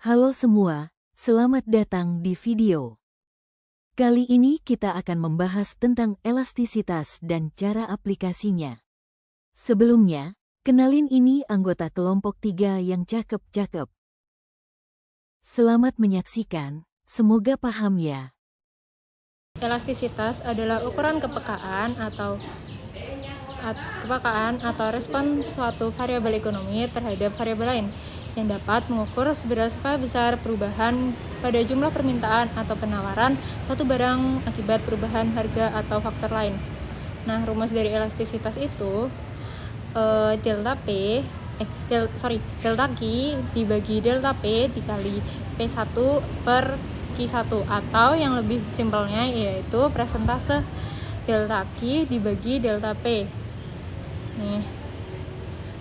Halo semua, selamat datang di video. Kali ini kita akan membahas tentang elastisitas dan cara aplikasinya. Sebelumnya, kenalin ini anggota kelompok 3 yang cakep-cakep. Selamat menyaksikan, semoga paham ya. Elastisitas adalah ukuran kepekaan respon suatu variabel ekonomi terhadap variabel lain yang dapat mengukur seberapa besar perubahan pada jumlah permintaan atau penawaran suatu barang akibat perubahan harga atau faktor lain. Nah, rumus dari elastisitas itu delta Q dibagi delta P dikali P1 per Q1, atau yang lebih simpelnya yaitu persentase delta Q dibagi delta P. Nih.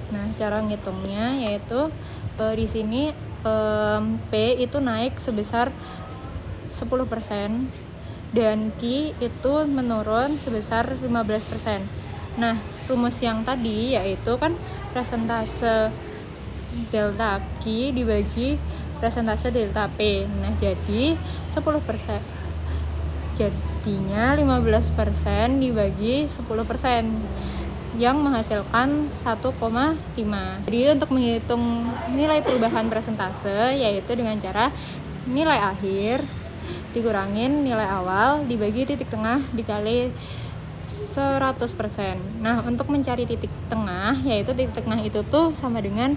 Nah, cara ngitungnya yaitu di sini P itu naik sebesar 10% dan Q itu menurun sebesar 15%. Nah, rumus yang tadi yaitu kan persentase delta Q dibagi persentase delta P. Nah, jadi 10%. Jadinya 15% dibagi 10%. Yang menghasilkan 1,5. Jadi untuk menghitung nilai perubahan persentase yaitu dengan cara nilai akhir dikurangin nilai awal dibagi titik tengah dikali 100%. Nah, untuk mencari titik tengah yaitu titik tengah itu tuh sama dengan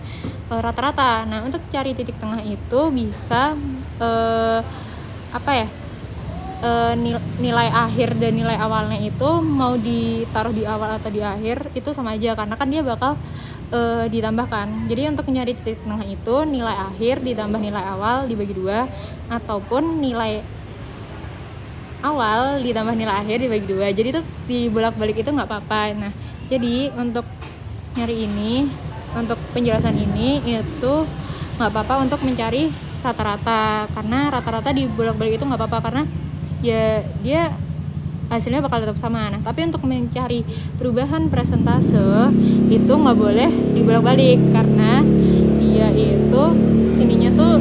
rata-rata. Nah, untuk cari titik tengah itu bisa nilai akhir dan nilai awalnya itu mau ditaruh di awal atau di akhir itu sama aja karena kan dia bakal ditambahkan. Jadi untuk mencari titik tengah itu nilai akhir ditambah nilai awal dibagi 2 ataupun nilai awal ditambah nilai akhir dibagi 2. Jadi itu dibolak-balik itu nggak apa-apa. Nah, jadi untuk nyari ini, untuk penjelasan ini itu nggak apa-apa untuk mencari rata-rata, karena rata-rata dibolak-balik itu nggak apa-apa karena ya dia hasilnya bakal tetap sama. Nah, tapi untuk mencari perubahan persentase itu nggak boleh dibolak-balik karena dia itu sininya tuh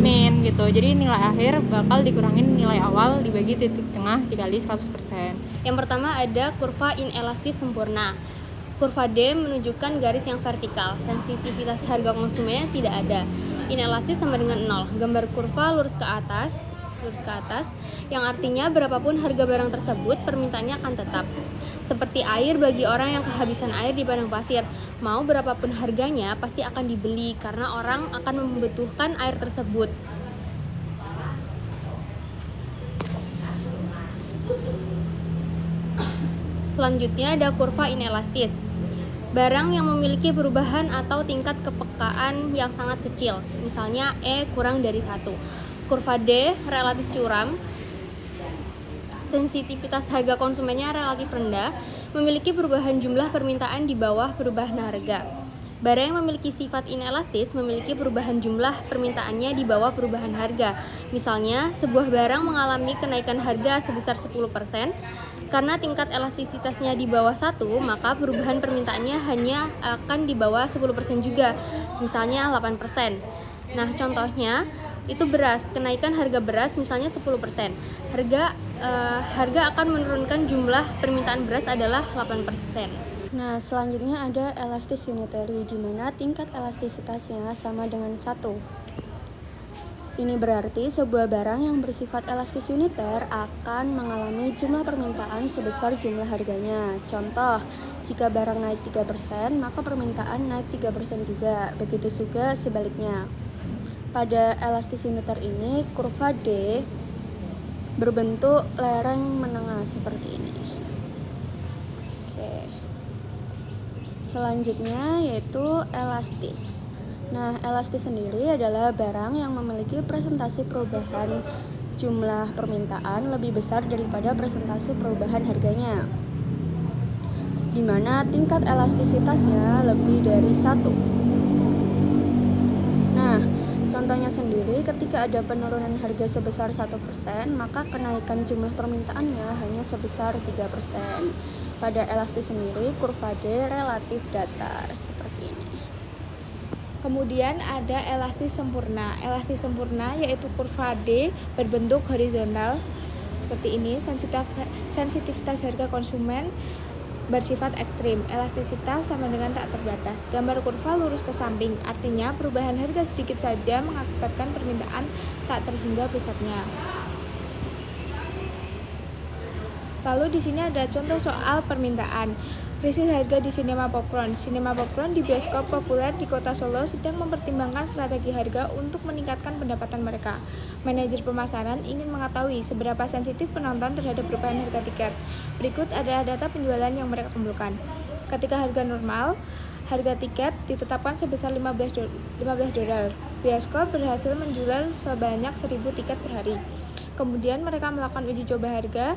main gitu. Jadi nilai akhir bakal dikurangin nilai awal dibagi titik tengah dikali 100%. Yang pertama ada kurva inelastis sempurna. Kurva D menunjukkan garis yang vertikal. Sensitivitas harga konsumennya tidak ada. Inelastis sama dengan 0. Gambar kurva lurus ke atas, yang artinya berapapun harga barang tersebut, permintaannya akan tetap. Seperti air bagi orang yang kehabisan air di padang pasir. Mau berapapun harganya, pasti akan dibeli karena orang akan membutuhkan air tersebut. Selanjutnya ada kurva inelastis. Barang yang memiliki perubahan atau tingkat kepekaan yang sangat kecil, misalnya E kurang dari 1. Kurva D relatif curam. Sensitivitas harga konsumennya relatif rendah, memiliki perubahan jumlah permintaan di bawah perubahan harga. Barang yang memiliki sifat inelastis memiliki perubahan jumlah permintaannya di bawah perubahan harga. Misalnya, sebuah barang mengalami kenaikan harga sebesar 10%. Karena tingkat elastisitasnya di bawah 1, maka perubahan permintaannya hanya akan di bawah 10% juga, misalnya 8%. Nah, contohnya itu beras, kenaikan harga beras misalnya 10%. Harga akan menurunkan jumlah permintaan beras adalah 8%. Nah, selanjutnya ada elastis unitary, di mana tingkat elastisitasnya sama dengan 1. Ini berarti sebuah barang yang bersifat elastis uniter akan mengalami jumlah permintaan sebesar jumlah harganya. Contoh, jika barang naik 3%, maka permintaan naik 3% juga. Begitu juga sebaliknya. Pada elastis uniter ini, kurva D berbentuk lereng menengah seperti ini. Oke. Selanjutnya yaitu elastis. Nah, elastis sendiri adalah barang yang memiliki presentasi perubahan jumlah permintaan lebih besar daripada presentasi perubahan harganya, di mana tingkat elastisitasnya lebih dari 1. Nah, contohnya sendiri, ketika ada penurunan harga sebesar 1%, maka kenaikan jumlah permintaannya hanya sebesar 3%. Pada elastis sendiri, kurva D relatif datar seperti ini. Kemudian ada elastis sempurna. Elastis sempurna yaitu kurva D berbentuk horizontal seperti ini. Sensitivitas harga konsumen bersifat ekstrim. Elastisitas sama dengan tak terbatas. Gambar kurva lurus ke samping, artinya perubahan harga sedikit saja mengakibatkan permintaan tak terhingga besarnya. Lalu di sini ada contoh soal permintaan. Krisis harga di sinema popcorn. Sinema popcorn di bioskop populer di kota Solo sedang mempertimbangkan strategi harga untuk meningkatkan pendapatan mereka. Manajer pemasaran ingin mengetahui seberapa sensitif penonton terhadap perubahan harga tiket. Berikut adalah data penjualan yang mereka kumpulkan. Ketika harga normal, harga tiket ditetapkan sebesar $15. Bioskop berhasil menjual sebanyak 1.000 tiket per hari. Kemudian mereka melakukan uji coba harga.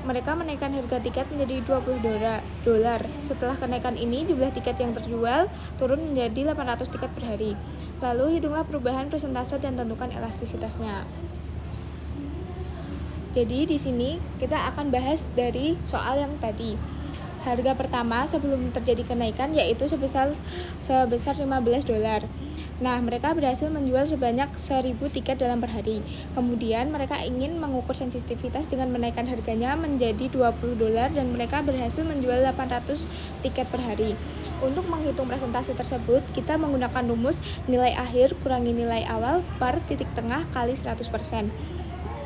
Mereka menaikkan harga tiket menjadi $20. Setelah kenaikan ini, jumlah tiket yang terjual turun menjadi 800 tiket per hari. Lalu hitunglah perubahan persentase dan tentukan elastisitasnya. Jadi di sini kita akan bahas dari soal yang tadi. Harga pertama sebelum terjadi kenaikan yaitu sebesar $15. Nah, mereka berhasil menjual sebanyak 1.000 tiket dalam per hari. Kemudian mereka ingin mengukur sensitivitas dengan menaikkan harganya menjadi $20 dan mereka berhasil menjual 800 tiket per hari. Untuk menghitung presentasi tersebut, kita menggunakan rumus nilai akhir kurangi nilai awal per titik tengah kali 100%.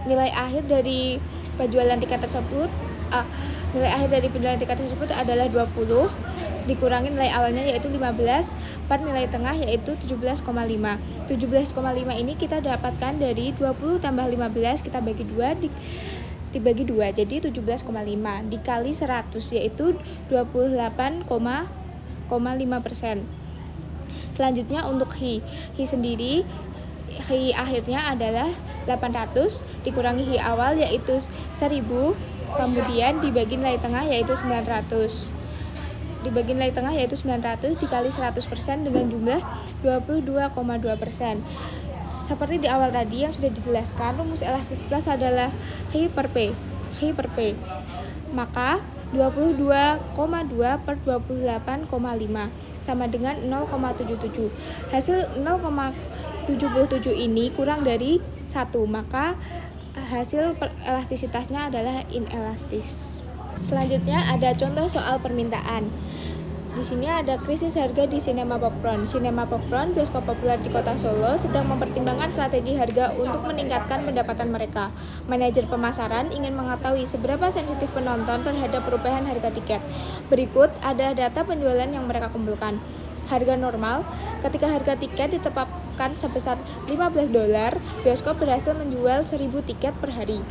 Nilai akhir dari penjualan tiket tersebut adalah 20 dikurangi nilai awalnya yaitu 15 per nilai tengah yaitu 17,5. 17,5 ini kita dapatkan dari 20 tambah 15 kita bagi 2 dibagi 2 jadi 17,5 dikali 100 yaitu 28,5%. Selanjutnya untuk hi sendiri, hi akhirnya adalah 800 dikurangi hi awal yaitu 1.000, kemudian dibagi nilai tengah yaitu 900 dikali 100% dengan jumlah 22,2%. Seperti di awal tadi yang sudah dijelaskan, rumus elastisitas adalah hi per P. Maka 22,2 per 28,5 sama dengan 0,77. Hasil 0,77 ini kurang dari 1, maka hasil elastisitasnya adalah inelastis. Selanjutnya ada contoh soal permintaan. Di sini ada krisis harga di sinema popcorn. Sinema popcorn, bioskop populer di kota Solo, sedang mempertimbangkan strategi harga untuk meningkatkan pendapatan mereka. Manajer pemasaran ingin mengetahui seberapa sensitif penonton terhadap perubahan harga tiket. Berikut ada data penjualan yang mereka kumpulkan. Harga normal, ketika harga tiket ditetapkan sebesar $15, bioskop berhasil menjual 1.000 tiket per hari.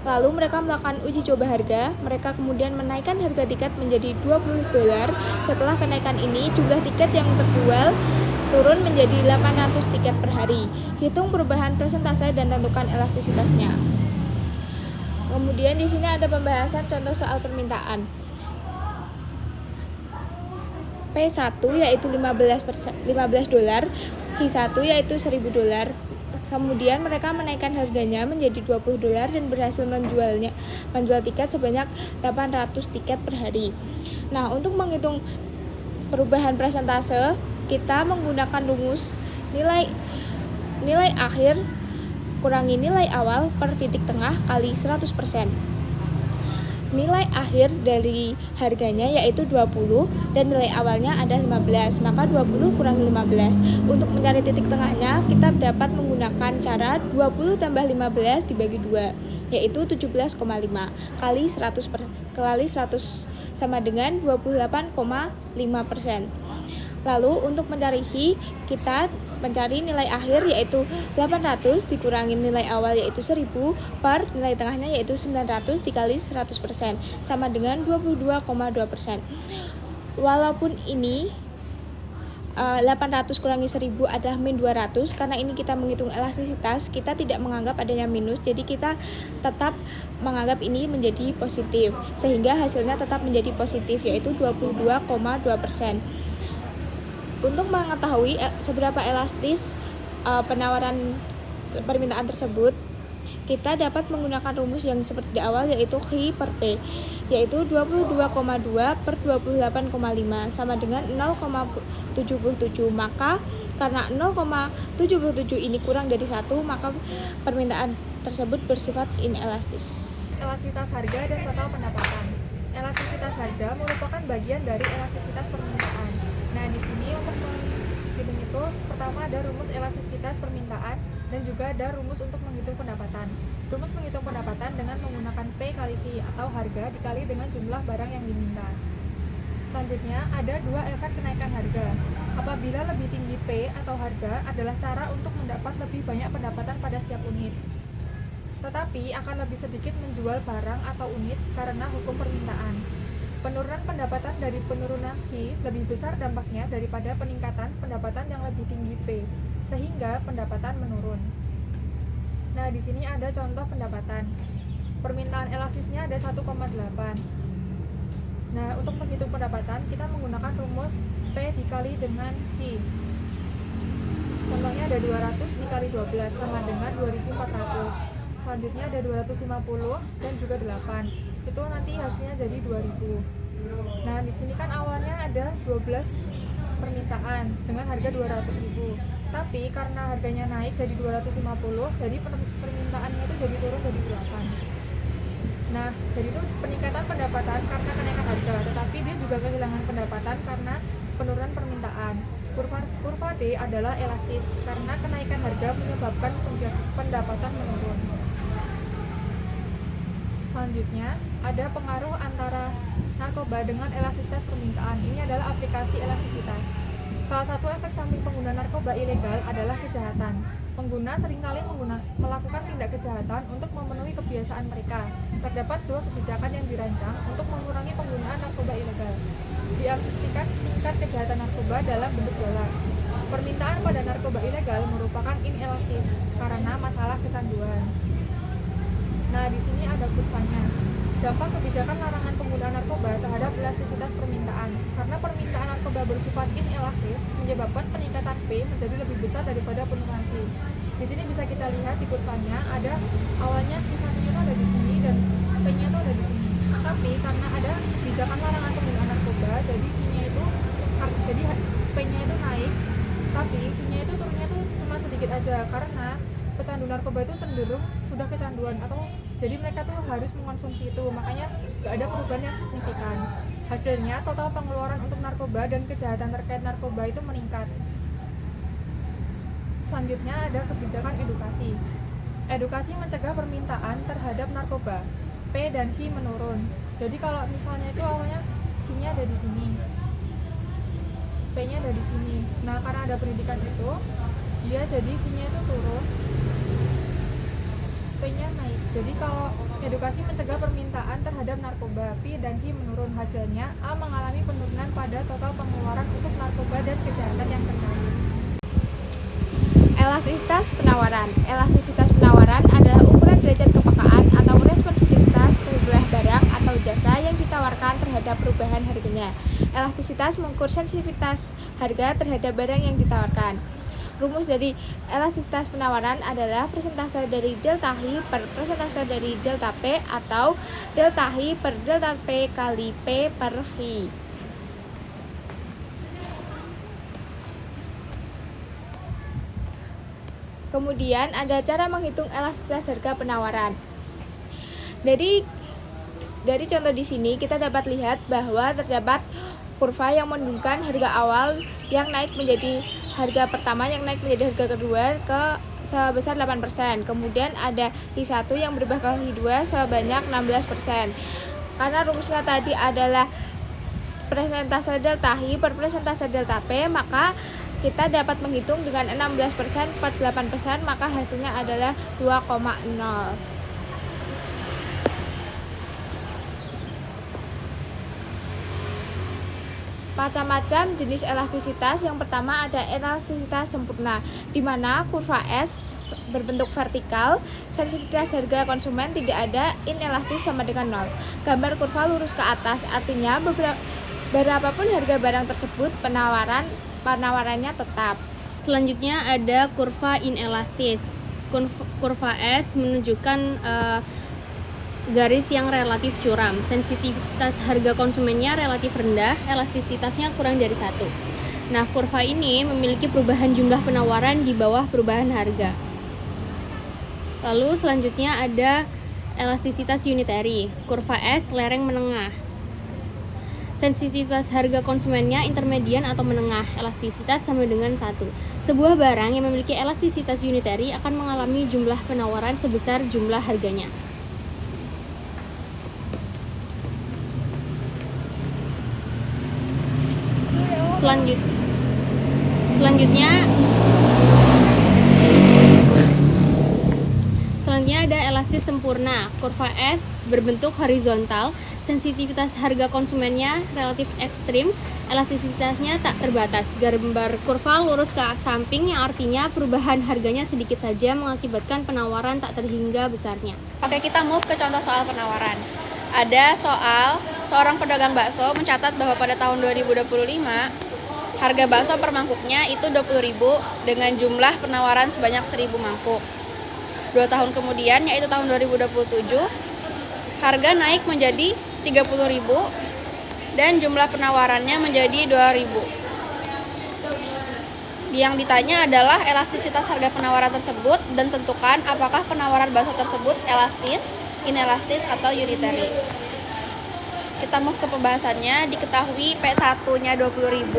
Lalu mereka melakukan uji coba harga, mereka kemudian menaikkan harga tiket menjadi $20. Setelah kenaikan ini, jumlah tiket yang terjual turun menjadi 800 tiket per hari. Hitung perubahan persentase dan tentukan elastisitasnya. Kemudian di sini ada pembahasan contoh soal permintaan. P1 yaitu $15, Hi1 yaitu $1.000. Kemudian mereka menaikkan harganya menjadi $20 dan berhasil menjual tiket sebanyak 800 tiket per hari. Nah, untuk menghitung perubahan persentase, kita menggunakan rumus nilai akhir kurangi nilai awal per titik tengah kali 100%. Nilai akhir dari harganya yaitu 20 dan nilai awalnya ada 15, maka 20 kurangi 15. Untuk mencari titik tengahnya, kita dapat menggunakan cara 20 tambah 15 dibagi 2, yaitu 17,5 kali 100 sama dengan 28,5%. Lalu untuk mencari hi, kita mencari nilai akhir yaitu 800 dikurangi nilai awal yaitu 1.000 per nilai tengahnya yaitu 900 dikali 100% sama dengan 22,2%. Walaupun ini 800 kurangi 1.000 adalah min 200, karena ini kita menghitung elastisitas, kita tidak menganggap adanya minus, jadi kita tetap menganggap ini menjadi positif, sehingga hasilnya tetap menjadi positif yaitu 22,2%. Untuk mengetahui seberapa elastis penawaran permintaan tersebut, kita dapat menggunakan rumus yang seperti di awal yaitu hi per P, yaitu 22,2 per 28,5 sama dengan 0,77. Maka Karena 0,77 ini kurang dari 1, maka permintaan tersebut bersifat inelastis. Elastisitas harga dan total pendapatan. Elastisitas harga merupakan bagian dari elastisitas permintaan. Nah, di sini untuk menghitung itu, pertama ada rumus elastisitas permintaan dan juga ada rumus untuk menghitung pendapatan. Rumus menghitung pendapatan dengan menggunakan P kali Q atau harga dikali dengan jumlah barang yang diminta. Selanjutnya, ada dua efek kenaikan harga. Apabila lebih tinggi P atau harga adalah cara untuk mendapat lebih banyak pendapatan pada setiap unit. Tetapi akan lebih sedikit menjual barang atau unit karena hukum permintaan. Penurunan pendapatan dari penurunan Q lebih besar dampaknya daripada peningkatan pendapatan yang lebih tinggi P, sehingga pendapatan menurun. Nah, di sini ada contoh pendapatan. Permintaan elastisnya ada 1,8. Nah, untuk menghitung pendapatan, kita menggunakan rumus P dikali dengan Q. Contohnya ada 200 dikali 12 sama dengan 2400. Selanjutnya ada 250 dan juga 8. Itu nanti hasilnya jadi 2000. Nah, di sini kan awalnya ada 12 permintaan dengan harga 200.000. Tapi karena harganya naik jadi 250, jadi permintaannya itu jadi turun jadi 8. Nah, jadi itu peningkatan pendapatan karena kenaikan harga, tetapi dia juga kehilangan pendapatan karena penurunan permintaan. Kurva D adalah elastis karena kenaikan harga menyebabkan pendapatan menurun. Selanjutnya, ada pengaruh antara narkoba dengan elastisitas permintaan. Ini adalah aplikasi elastisitas. Salah satu efek samping pengguna narkoba ilegal adalah kejahatan. Pengguna seringkali melakukan tindak kejahatan untuk memenuhi kebiasaan mereka. Terdapat dua kebijakan yang dirancang untuk mengurangi penggunaan narkoba ilegal. Diasumsikan tingkat kejahatan narkoba dalam bentuk dolar. Permintaan pada narkoba ilegal merupakan inelastis karena masalah kecanduan. Nah, di sini ada kurvanya. Dampak kebijakan larangan penggunaan narkoba terhadap elastisitas permintaan. Karena permintaan narkoba bersifat inelastis, menyebabkan peningkatan P menjadi lebih besar daripada penurunan Q. Di sini bisa kita lihat di kurvanya, ada awalnya Q1-nya itu ada di sini dan P-nya itu ada di sini. Tapi karena ada kebijakan larangan penggunaan narkoba, jadi P-nya itu naik, tapi Q-nya itu turunnya itu cuma sedikit aja karena pecandu narkoba itu cenderung sudah kecanduan atau jadi mereka tuh harus mengkonsumsi itu, makanya gak ada perubahan yang signifikan. Hasilnya total pengeluaran untuk narkoba dan kejahatan terkait narkoba itu meningkat. Selanjutnya ada kebijakan edukasi. Edukasi mencegah permintaan terhadap narkoba. P dan Q menurun. Jadi kalau misalnya itu awalnya Q-nya ada di sini, P-nya ada di sini. Nah, karena ada pendidikan itu, dia jadi Q-nya itu turun, P-nya naik. Jadi kalau edukasi mencegah permintaan terhadap narkoba, P dan Q menurun. Hasilnya A mengalami penurunan pada total pengeluaran untuk narkoba dan kejahatan yang terkait. Elastisitas penawaran. Elastisitas penawaran adalah ukuran derajat kepekaan atau responsivitas terbelah barang atau jasa yang ditawarkan terhadap perubahan harganya. Elastisitas mengukur sensitivitas harga terhadap barang yang ditawarkan. Rumus dari elastisitas penawaran adalah persentase dari delta H per persentase dari delta P atau delta H per delta P kali P per H. Kemudian ada cara menghitung elastisitas harga penawaran. Dari contoh di sini kita dapat lihat bahwa terdapat kurva yang menunjukkan harga awal yang naik menjadi harga pertama yang naik menjadi harga kedua ke sebesar 8%. Kemudian ada Q1 yang berubah ke Q2 sebanyak 16%. Karena rumusnya tadi adalah persentase delta H per persentase delta P, maka kita dapat menghitung dengan 16% per 8%, maka hasilnya adalah 2,0. Macam-macam jenis elastisitas. Yang pertama ada elastisitas sempurna, di mana kurva S berbentuk vertikal, sensitivitas harga konsumen tidak ada, inelastis sama dengan 0. Gambar kurva lurus ke atas, artinya berapapun harga barang tersebut, penawarannya tetap. Selanjutnya ada kurva inelastis. Kurva S menunjukkan garis yang relatif curam. Sensitivitas harga konsumennya relatif rendah, elastisitasnya kurang dari 1. Nah, kurva ini memiliki perubahan jumlah penawaran di bawah perubahan harga. Lalu selanjutnya ada elastisitas unitary, kurva S lereng menengah. Sensitivitas harga konsumennya intermedian atau menengah, elastisitas sama dengan 1. Sebuah barang yang memiliki elastisitas unitary akan mengalami jumlah penawaran sebesar jumlah harganya. Selanjutnya ada elastis sempurna, kurva S berbentuk horizontal, sensitivitas harga konsumennya relatif ekstrim, elastisitasnya tak terbatas. Gambar kurva lurus ke samping yang artinya perubahan harganya sedikit saja mengakibatkan penawaran tak terhingga besarnya. Oke, kita move ke contoh soal penawaran. Ada soal seorang pedagang bakso mencatat bahwa pada tahun 2025 harga bakso per mangkuknya itu 20.000 dengan jumlah penawaran sebanyak 1.000 mangkuk. 2 tahun kemudian, yaitu tahun 2027, harga naik menjadi 30.000 dan jumlah penawarannya menjadi 2.000. Yang ditanya adalah elastisitas harga penawaran tersebut dan tentukan apakah penawaran bakso tersebut elastis, inelastis, atau unitary. Kita move ke pembahasannya. Diketahui P1-nya 20.000,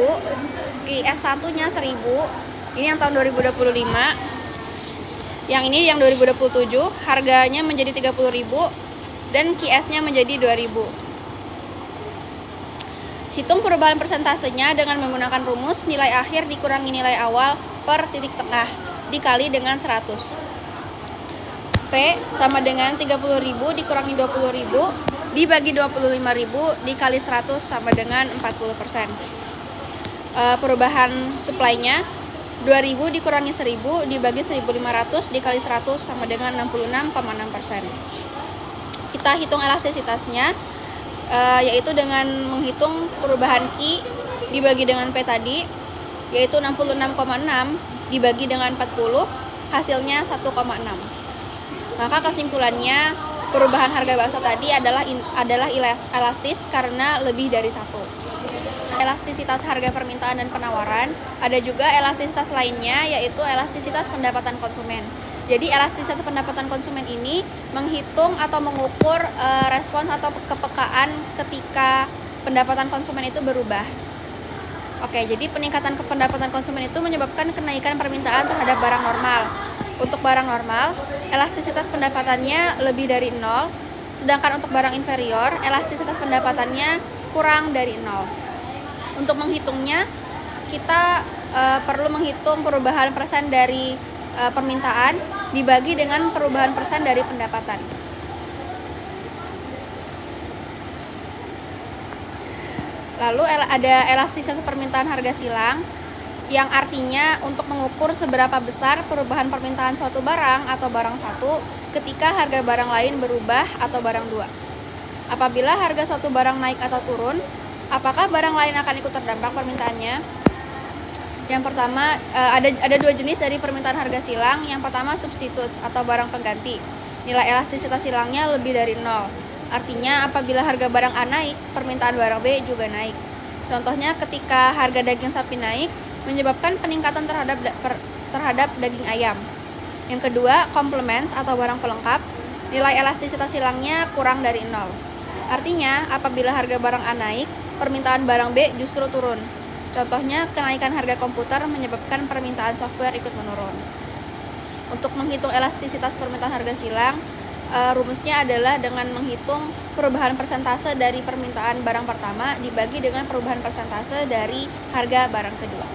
QS1-nya 1.000. Ini yang tahun 2025. Yang ini yang 2027, harganya menjadi 30.000 dan QS-nya menjadi 2.000. Hitung perubahan persentasenya dengan menggunakan rumus nilai akhir dikurangi nilai awal per titik tengah dikali dengan 100. P sama dengan 30.000 dikurangi 20.000 dibagi 25.000 dikali 100 sama dengan 40%. Perubahan supply-nya 2.000 dikurangi 1.000 dibagi 1.500 dikali 100 sama dengan 66,6%. Kita hitung elastisitasnya, yaitu dengan menghitung perubahan Q dibagi dengan P tadi, yaitu 66,6 dibagi dengan 40, hasilnya 1,6. Maka kesimpulannya, perubahan harga bakso tadi adalah elastis karena lebih dari 1. Elastisitas harga permintaan dan penawaran, ada juga elastisitas lainnya, yaitu elastisitas pendapatan konsumen. Jadi elastisitas pendapatan konsumen ini menghitung atau mengukur respons atau kepekaan ketika pendapatan konsumen itu berubah. Oke, jadi peningkatan pendapatan konsumen itu menyebabkan kenaikan permintaan terhadap barang normal. Untuk barang normal, elastisitas pendapatannya lebih dari 0, sedangkan untuk barang inferior, elastisitas pendapatannya kurang dari 0. Untuk menghitungnya, kita perlu menghitung perubahan persen dari permintaan dibagi dengan perubahan persen dari pendapatan. Lalu ada elastisitas permintaan harga silang, yang artinya untuk mengukur seberapa besar perubahan permintaan suatu barang atau barang satu ketika harga barang lain berubah atau barang dua. Apabila harga suatu barang naik atau turun, apakah barang lain akan ikut terdampak permintaannya? Yang pertama, ada 2 jenis dari permintaan harga silang. Yang pertama substitutes atau barang pengganti. Nilai elastisitas silangnya lebih dari 0. Artinya apabila harga barang A naik, permintaan barang B juga naik. Contohnya ketika harga daging sapi naik, menyebabkan peningkatan terhadap daging ayam. Yang kedua, complements atau barang pelengkap. Nilai elastisitas silangnya kurang dari 0. Artinya apabila harga barang A naik, permintaan barang B justru turun. Contohnya, kenaikan harga komputer menyebabkan permintaan software ikut menurun. Untuk menghitung elastisitas permintaan harga silang, rumusnya adalah dengan menghitung perubahan persentase dari permintaan barang pertama dibagi dengan perubahan persentase dari harga barang kedua.